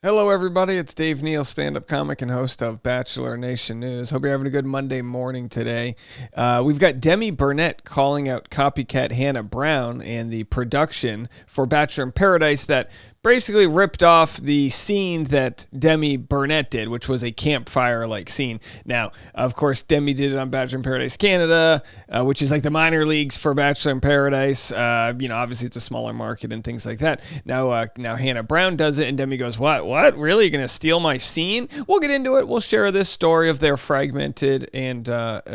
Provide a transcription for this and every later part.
Hello, everybody. It's Dave Neal, stand-up comic and host of Bachelor Nation News. Hope you're having a good Monday morning today. We've got Demi Burnett calling out copycat Hannah Brown and the production for Bachelor in Paradise that basically ripped off the scene that Demi Burnett did, which was a campfire-like scene. Now, of course, Demi did it on Bachelor in Paradise Canada, which is like the minor leagues for Bachelor in Paradise. Obviously it's a smaller market and things like that. Now Hannah Brown does it, and Demi goes, "What? Really? You're gonna steal my scene?" We'll get into it. We'll share this story of their fragmented and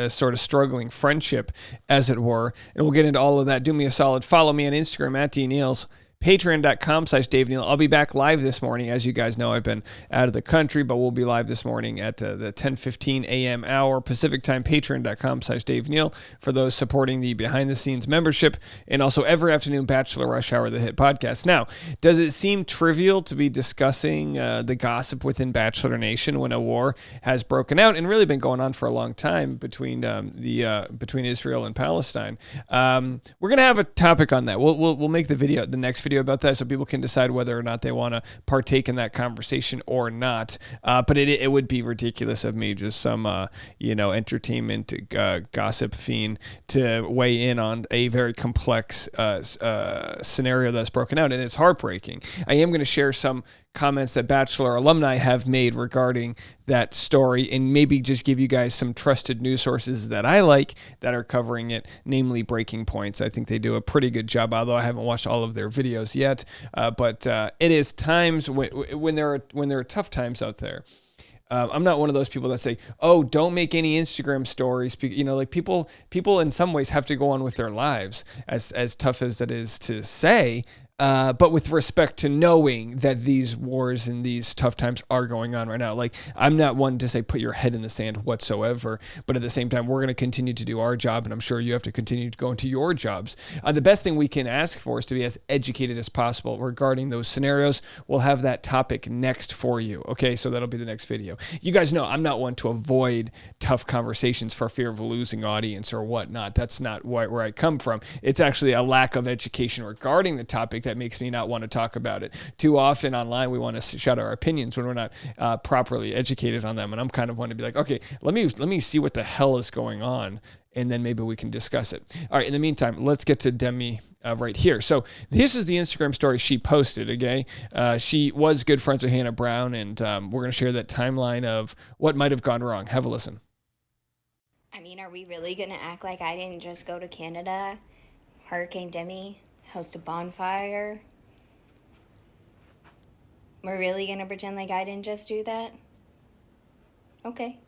sort of struggling friendship, as it were, and we'll get into all of that. Do me a solid. Follow me on Instagram at DNeals. Patreon.com/Dave Neal. I'll be back live this morning. As you guys know, I've been out of the country, but we'll be live this morning at the 10:15 a.m. hour Pacific time. Patreon.com/Dave Neal for those supporting the behind the scenes membership, and also every afternoon Bachelor Rush Hour, the hit podcast. Now, does it seem trivial to be discussing the gossip within Bachelor Nation when a war has broken out and really been going on for a long time between between Israel and Palestine? We're gonna have a topic on that. We'll make the next video about that so people can decide whether or not they want to partake in that conversation or not. But it would be ridiculous of me, just some entertainment gossip fiend, to weigh in on a very complex scenario that's broken out, and it's heartbreaking. I am going to share some comments that Bachelor alumni have made regarding that story, and maybe just give you guys some trusted news sources that I like that are covering it, namely Breaking Points. I think they do a pretty good job, although I haven't watched all of their videos yet. But it is times when there are tough times out there. I'm not one of those people that say, "Oh, don't make any Instagram stories." People in some ways have to go on with their lives, as tough as that is to say. But with respect to knowing that these wars and these tough times are going on right now. Like, I'm not one to say put your head in the sand whatsoever, but at the same time, we're going to continue to do our job, and I'm sure you have to continue to go into your jobs. The best thing we can ask for is to be as educated as possible regarding those scenarios. We'll have that topic next for you, okay? So that'll be the next video. You guys know I'm not one to avoid tough conversations for fear of losing audience or whatnot. That's not where I come from. It's actually a lack of education regarding the topic that makes me not want to talk about it. Too often online, we want to shout our opinions when we're not properly educated on them. And I'm kind of one to be like, okay, let me see what the hell is going on, and then maybe we can discuss it. All right, in the meantime, let's get to Demi right here. So this is the Instagram story she posted, okay? She was good friends with Hannah Brown, and we're going to share that timeline of what might have gone wrong. Have a listen. I mean, are we really going to act like I didn't just go to Canada, Hurricane Demi, host a bonfire? We're really going to pretend like I didn't just do that? Okay.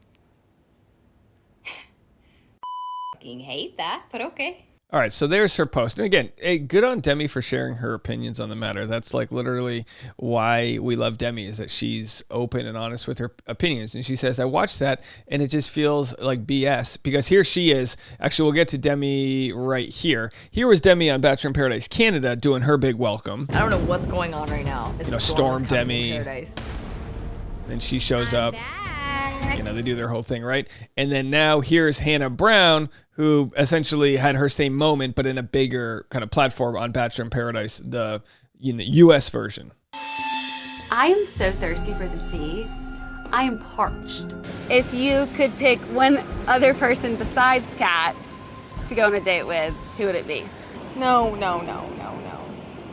Fucking hate that, but okay. All right, so there's her post. And again, good on Demi for sharing her opinions on the matter. That's like literally why we love Demi, is that she's open and honest with her opinions. And she says, I watched that and it just feels like BS, because here she is. Actually, we'll get to Demi right here. Here was Demi on Bachelor in Paradise Canada doing her big welcome. I don't know what's going on right now. Storm Demi. Then she shows up. They do their whole thing, right? And then now here's Hannah Brown, who essentially had her same moment, but in a bigger kind of platform on Bachelor in Paradise, the U.S. version. I am so thirsty for the tea. I am parched. If you could pick one other person besides Kat to go on a date with, who would it be? No.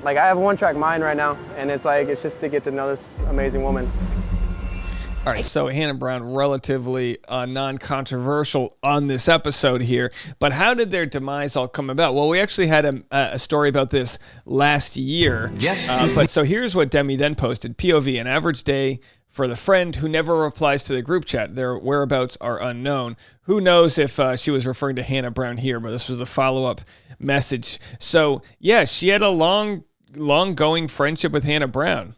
Like, I have a one-track mind right now, and it's just to get to know this amazing woman. All right, so Hannah Brown, relatively non-controversial on this episode here, but how did their demise all come about? Well, we actually had a story about this last year. Yes. But so here's what Demi then posted. POV, an average day for the friend who never replies to the group chat. Their whereabouts are unknown. Who knows if she was referring to Hannah Brown here, but this was the follow-up message. So, yeah, she had a long-going friendship with Hannah Brown.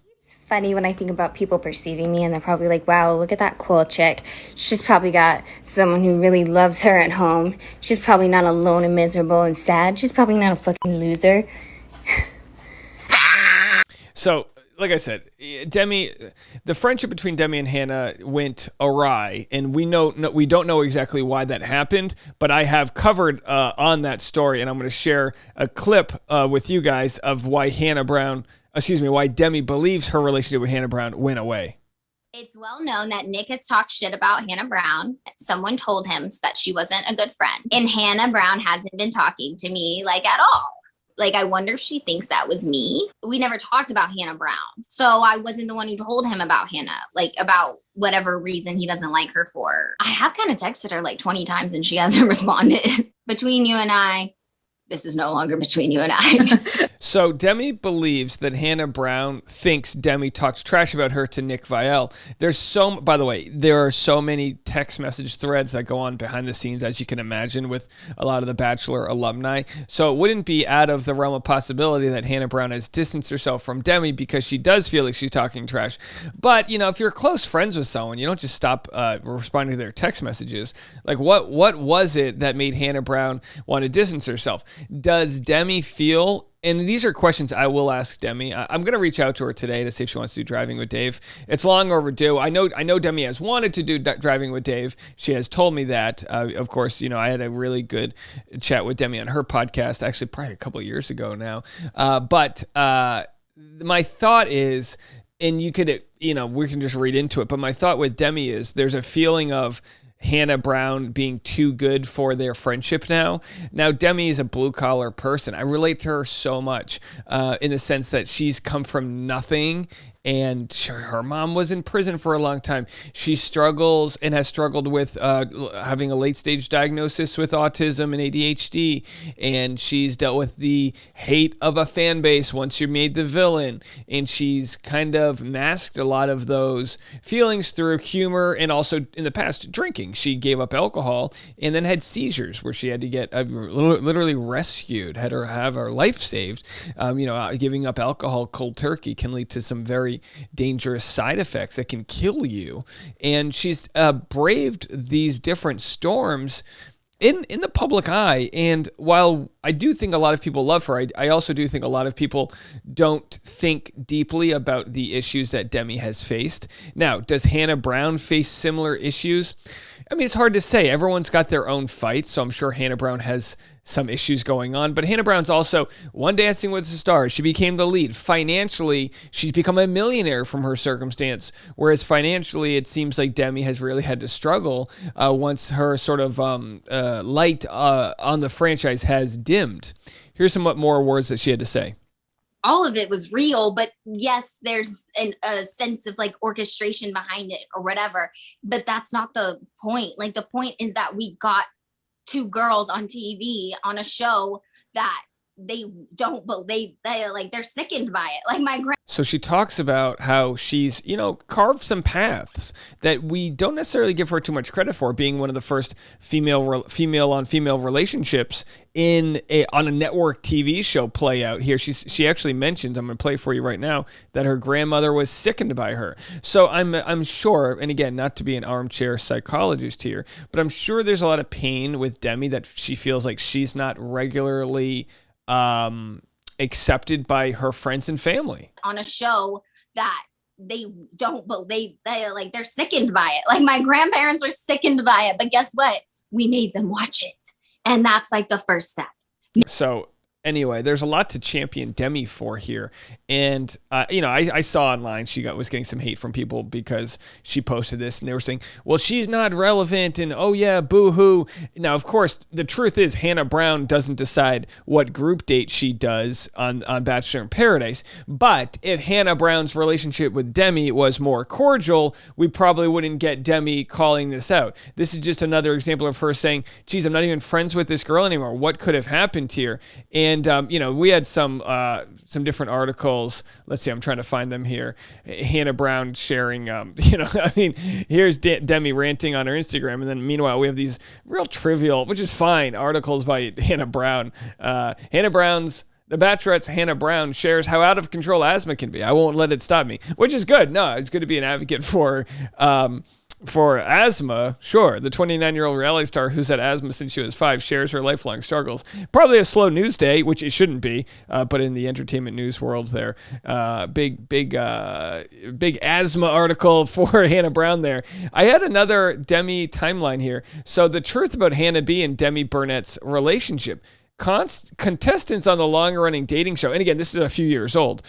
Funny when I think about people perceiving me, and they're probably like, wow, look at that cool chick. She's probably got someone who really loves her at home. She's probably not alone and miserable and sad. She's probably not a fucking loser. So, like I said, the friendship between Demi and Hannah went awry, and we don't know exactly why that happened, but I have covered on that story, and I'm going to share a clip with you guys of why Hannah Brown why Demi believes her relationship with Hannah Brown went away. It's well known that Nick has talked shit about Hannah Brown. Someone told him that she wasn't a good friend. And Hannah Brown hasn't been talking to me like at all. Like, I wonder if she thinks that was me. We never talked about Hannah Brown. So I wasn't the one who told him about Hannah, like about whatever reason he doesn't like her for. I have kind of texted her like 20 times and she hasn't responded. Between you and I, this is no longer between you and I. So Demi believes that Hannah Brown thinks Demi talks trash about her to Nick Viall. By the way, there are so many text message threads that go on behind the scenes, as you can imagine, with a lot of the Bachelor alumni. So it wouldn't be out of the realm of possibility that Hannah Brown has distanced herself from Demi because she does feel like she's talking trash. But, if you're close friends with someone, you don't just stop responding to their text messages. Like, what was it that made Hannah Brown want to distance herself? Does Demi feel, and these are questions I will ask Demi. I'm going to reach out to her today to see if she wants to do Driving with Dave. It's long overdue. I know Demi has wanted to do Driving with Dave. She has told me that. Of course, I had a really good chat with Demi on her podcast, actually probably a couple of years ago now. But my thought is, and you could, we can just read into it, but my thought with Demi is there's a feeling of Hannah Brown being too good for their friendship now. Now, Demi is a blue-collar person. I relate to her so much in the sense that she's come from nothing, and her mom was in prison for a long time. She struggles and has struggled with having a late-stage diagnosis with autism and ADHD, and she's dealt with the hate of a fan base once you're made the villain, and she's kind of masked a lot of those feelings through humor and also, in the past, drinking. She gave up alcohol and then had seizures where she had to get literally rescued, had her have her life saved. Giving up alcohol cold turkey can lead to some very dangerous side effects that can kill you. And she's braved these different storms in the public eye. And while I do think a lot of people love her, I also do think a lot of people don't think deeply about the issues that Demi has faced. Now, does Hannah Brown face similar issues? I mean, it's hard to say. Everyone's got their own fights, so I'm sure Hannah Brown has some issues going on. But Hannah Brown's also won Dancing with the Stars. She became the lead. Financially, she's become a millionaire from her circumstance, whereas financially, it seems like Demi has really had to struggle once her sort of light on the franchise has dimmed. Here's some more words that she had to say. All of it was real, but yes, there's a sense of like orchestration behind it or whatever, but that's not the point. Like, the point is that we got two girls on TV on a show that they don't believe, they're sickened by it. Like So she talks about how she's, carved some paths that we don't necessarily give her too much credit for, being one of the first female on female relationships on a network TV show play out here. She actually mentions, I'm going to play for you right now, that her grandmother was sickened by her. So I'm sure, and again, not to be an armchair psychologist here, but I'm sure there's a lot of pain with Demi that she feels like she's not regularly accepted by her friends and family on a show that they don't believe, they're sickened by it. Like, my grandparents were sickened by it, but guess what? We made them watch it. And that's like the first step. So anyway, there's a lot to champion Demi for here. And, I saw online she was getting some hate from people because she posted this and they were saying, well, she's not relevant and, oh yeah, boo-hoo. Now, of course, the truth is Hannah Brown doesn't decide what group date she does on Bachelor in Paradise. But if Hannah Brown's relationship with Demi was more cordial, we probably wouldn't get Demi calling this out. This is just another example of her saying, geez, I'm not even friends with this girl anymore. What could have happened here? And, we had some different articles. Let's see, I'm trying to find them here. Hannah Brown sharing, here's Demi ranting on her Instagram. And then meanwhile, we have these real trivial, which is fine, articles by Hannah Brown. The Bachelorette's Hannah Brown shares how out of control asthma can be. I won't let it stop me, which is good. No, it's good to be an advocate for asthma. Sure, the 29-year-old reality star who's had asthma since she was 5 shares her lifelong struggles. Probably a slow news day, which it shouldn't be, but in the entertainment news world there, big asthma article for Hannah Brown there. I had another Demi timeline here. So the truth about Hannah B and Demi Burnett's relationship. Contestants on the long-running dating show, and again, this is a few years old,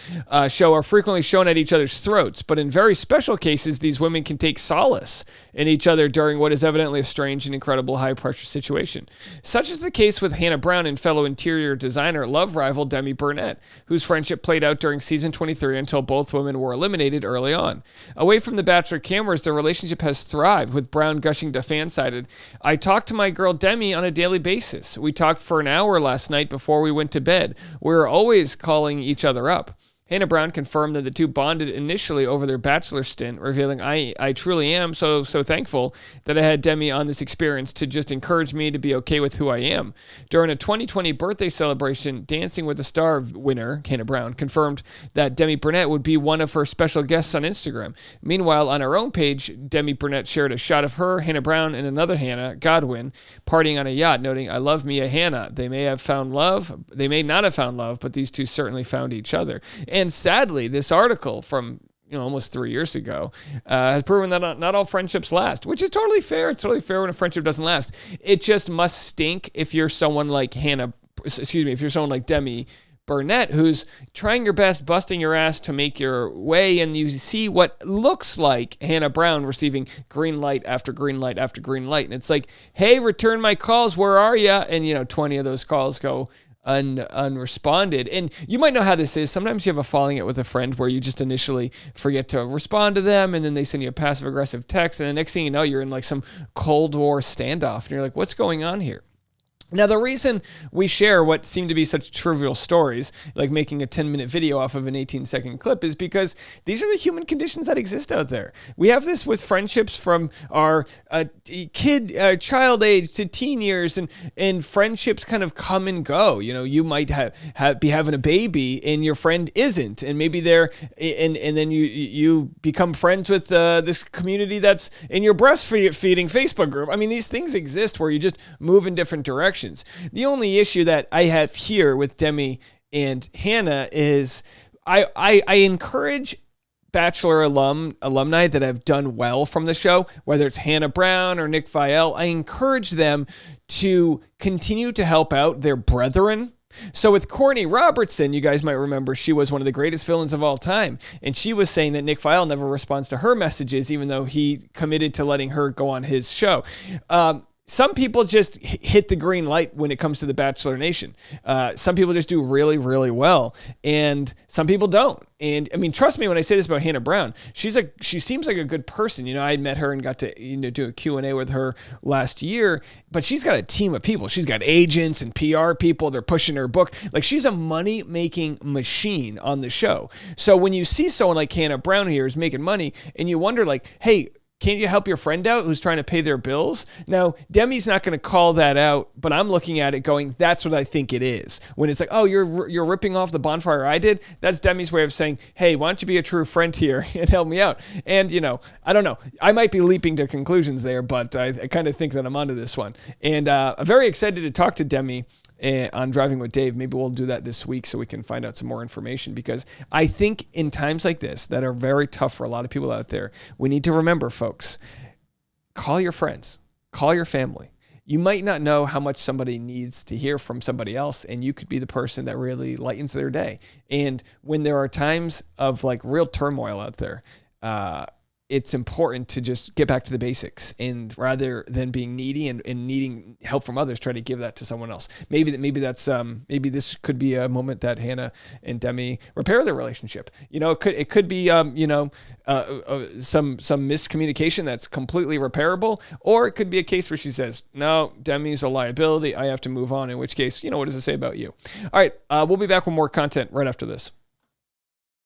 show are frequently shown at each other's throats, but in very special cases, these women can take solace in each other during what is evidently a strange and incredible high-pressure situation. Such is the case with Hannah Brown and fellow interior designer love rival Demi Burnett, whose friendship played out during season 23 until both women were eliminated early on. Away from the Bachelor cameras, their relationship has thrived, with Brown gushing to fan-sided, "I talk to my girl Demi on a daily basis. We talked for an hour last night before we went to bed. We were always calling each other up." Hannah Brown confirmed that the two bonded initially over their Bachelor stint, revealing, I truly am so thankful that I had Demi on this experience to just encourage me to be okay with who I am. During a 2020 birthday celebration, Dancing with the Star winner, Hannah Brown, confirmed that Demi Burnett would be one of her special guests on Instagram. Meanwhile, on her own page, Demi Burnett shared a shot of her, Hannah Brown, and another Hannah, Godwin, partying on a yacht, noting, "I love me a Hannah. They may have found love. They may not have found love, but these two certainly found each other." And sadly, this article from almost 3 years ago has proven that not all friendships last, which is totally fair. It's totally fair when a friendship doesn't last. It just must stink if you're someone like if you're someone like Demi Burnett, who's trying your best, busting your ass to make your way, and you see what looks like Hannah Brown receiving green light after green light after green light. And it's like, hey, return my calls. Where are you? And, 20 of those calls go unresponded. And you might know how this is. Sometimes you have a falling out with a friend where you just initially forget to respond to them, and then they send you a passive aggressive text, and the next thing you know, you're in like some Cold War standoff, and you're like, what's going on here? Now, the reason we share what seem to be such trivial stories, like making a 10-minute video off of an 18-second clip, is because these are the human conditions that exist out there. We have this with friendships from our child age to teen years, and friendships kind of come and go. You might be having a baby, and your friend isn't, and maybe they're, and then you become friends with this community that's in your breastfeeding Facebook group. I mean, these things exist where you just move in different directions. The only issue that I have here with Demi and Hannah is I encourage Bachelor alumni that have done well from the show, whether it's Hannah Brown or Nick Viall, I encourage them to continue to help out their brethren. So with Courtney Robertson, you guys might remember she was one of the greatest villains of all time. And she was saying that Nick Viall never responds to her messages, even though he committed to letting her go on his show. Some people just hit the green light when it comes to the Bachelor Nation. Some people just do really, really well, and some people don't. And I mean, trust me when I say this about Hannah Brown. She seems like a good person. I had met her and got to do a Q&A with her last year. But she's got a team of people. She's got agents and PR people. They're pushing her book. Like, she's a money-making machine on the show. So when you see someone like Hannah Brown here who's making money, and you wonder, like, hey, can't you help your friend out who's trying to pay their bills? Now, Demi's not going to call that out, but I'm looking at it going, that's what I think it is. When it's like, oh, you're ripping off the bonfire I did, that's Demi's way of saying, hey, why don't you be a true friend here and help me out? And, I don't know. I might be leaping to conclusions there, but I kind of think that I'm onto this one. And I'm very excited to talk to Demi on Driving with Dave. Maybe we'll do that this week so we can find out some more information, because I think in times like this that are very tough for a lot of people out there, we need to remember, folks, call your friends, call your family. You might not know how much somebody needs to hear from somebody else, and you could be the person that really lightens their day. And when there are times of like real turmoil out there, it's important to just get back to the basics, and rather than being needy and needing help from others, try to give that to someone else. Maybe this could be a moment that Hannah and Demi repair their relationship. It could be some miscommunication that's completely repairable, or it could be a case where she says, no, Demi's a liability, I have to move on, in which case, what does it say about you? All right, we'll be back with more content right after this.